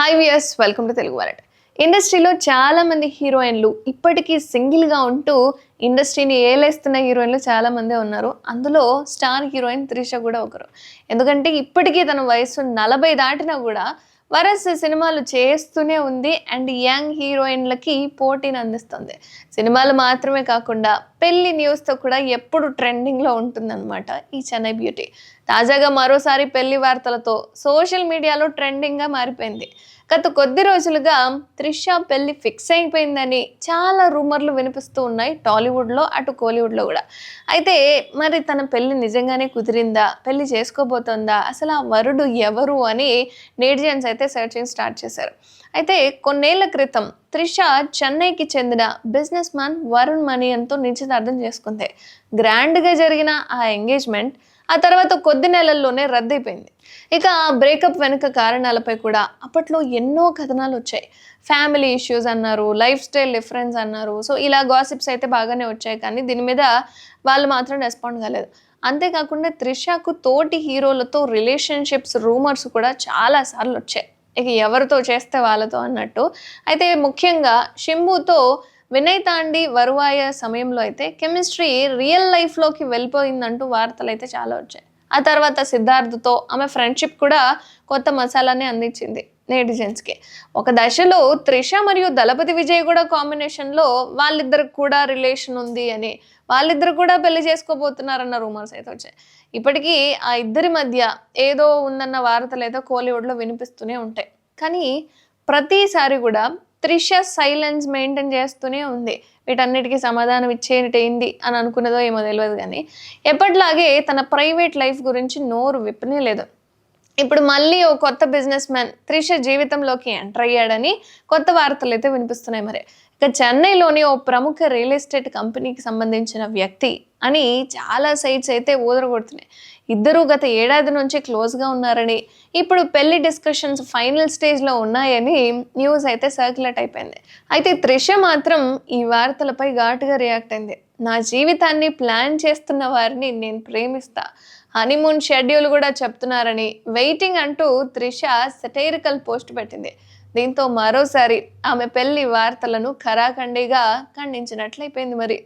Hi viewers, welcome to Telugu wallet. ఇండస్ట్రీలో చాలా మంది హీరోయిన్లు ఇప్పటికీ సింగిల్గా ఉంటూ ఇండస్ట్రీని ఏలేస్తున్న హీరోయిన్లు చాలా మందే ఉన్నారు. అందులో స్టార్ హీరోయిన్ త్రిష కూడా ఒకరు. ఎందుకంటే ఇప్పటికీ తన వయసు 40 దాటినా కూడా వరస సినిమాలు చేస్తూనే ఉంది అండ్ యంగ్ హీరోయిన్లకి పోటీని అందిస్తుంది. సినిమాలు మాత్రమే కాకుండా పెళ్లి న్యూస్తో కూడా ఎప్పుడు ట్రెండింగ్లో ఉంటుందన్నమాట ఈ చెన్నై బ్యూటీ. తాజాగా మరోసారి పెళ్లి వార్తలతో సోషల్ మీడియాలో ట్రెండింగ్గా మారిపోయింది. గత కొద్ది రోజులుగా త్రిష పెళ్లి ఫిక్స్ అయిపోయిందని చాలా రూమర్లు వినిపిస్తూ ఉన్నాయి టాలీవుడ్లో, అటు కోలీవుడ్లో కూడా. అయితే మరి తన పెళ్లి నిజంగానే కుదిరిందా, పెళ్లి చేసుకోబోతోందా, అసలు ఆ వరుడు ఎవరు అని నెటిజన్స్ అయితే సెర్చింగ్ స్టార్ట్ చేశారు. అయితే కొన్నేళ్ల క్రితం త్రిష చెన్నైకి చెందిన బిజినెస్ మ్యాన్ వరుణ్ మనీయన్తో నిశ్చితార్థం చేసుకుంది. గ్రాండ్గా జరిగిన ఆ ఎంగేజ్మెంట్ ఆ తర్వాత కొద్ది నెలల్లోనే రద్దయిపోయింది. ఇక ఆ బ్రేకప్ వెనుక కారణాలపై కూడా అప్పట్లో ఎన్నో కథనాలు వచ్చాయి. ఫ్యామిలీ ఇష్యూస్ అన్నారు, లైఫ్ స్టైల్ డిఫరెన్స్ అన్నారు. సో ఇలా గాసిప్స్ అయితే బాగానే వచ్చాయి, కానీ దీని మీద వాళ్ళు మాత్రం రెస్పాండ్ కాలేదు. అంతేకాకుండా త్రిషకు తోటి హీరోలతో రిలేషన్షిప్స్ రూమర్స్ కూడా చాలా సార్లు వచ్చాయి. ఇక ఎవరితో చేస్తే వాళ్ళతో అన్నట్టు. అయితే ముఖ్యంగా శంభుతో వినయ్ తాండి వరువాయ సమయంలో అయితే కెమిస్ట్రీ రియల్ లైఫ్లోకి వెళ్ళిపోయిందంటూ వార్తలు అయితే చాలా వచ్చాయి. ఆ తర్వాత సిద్ధార్థ్తో ఆమె ఫ్రెండ్షిప్ కూడా కొత్త మసాలానే అందించింది నెటిజన్స్కి. ఒక దశలో త్రిష మరియు దళపతి విజయ్ కూడా కాంబినేషన్లో వాళ్ళిద్దరికి కూడా రిలేషన్ ఉంది అని, వాళ్ళిద్దరు కూడా పెళ్లి చేసుకోబోతున్నారన్న రూమర్స్ అయితే వచ్చాయి. ఇప్పటికీ ఆ ఇద్దరి మధ్య ఏదో ఉందన్న వార్తలు అయితే కోలీవుడ్లో వినిపిస్తూనే ఉంటాయి. కానీ ప్రతిసారి కూడా త్రిష సైలెన్స్ మెయింటైన్ చేస్తూనే ఉంది. వీటన్నిటికీ సమాధానం ఇచ్చేటేంది అని అనుకున్నదో ఏమో తెలియదు, కానీ ఎప్పటిలాగే తన ప్రైవేట్ లైఫ్ గురించి నోరు విప్పనే లేదు. ఇప్పుడు మళ్ళీ ఓ కొత్త బిజినెస్ మ్యాన్ త్రిష జీవితంలోకి ఎంటర్ అయ్యాడని కొత్త వార్తలు అయితే వినిపిస్తున్నాయి. మరి ఇక చెన్నైలోని ఓ ప్రముఖ రియల్ ఎస్టేట్ కంపెనీకి సంబంధించిన వ్యక్తి అని చాలా సైట్స్ అయితే ఊదరగొడుతున్నాయి. ఇద్దరూ గత ఏడాది నుంచి క్లోజ్గా ఉన్నారని, ఇప్పుడు పెళ్లి డిస్కషన్స్ ఫైనల్ స్టేజ్లో ఉన్నాయని న్యూస్ అయితే సర్క్యులేట్ అయిపోయింది. అయితే త్రిష మాత్రం ఈ వార్తలపై ఘాటుగా రియాక్ట్ అయింది. నా జీవితాన్ని ప్లాన్ చేస్తున్న వారిని నేను ప్రేమిస్తా, హనీమూన్ షెడ్యూల్ కూడా చెప్తున్నారని వెయిటింగ్ అంటూ త్రిష సెటైరికల్ పోస్ట్ పెట్టింది. దీంతో మరోసారి ఆమె పెళ్లి వార్తలను ఖరాఖండిగా ఖండించినట్లయిపోయింది మరి.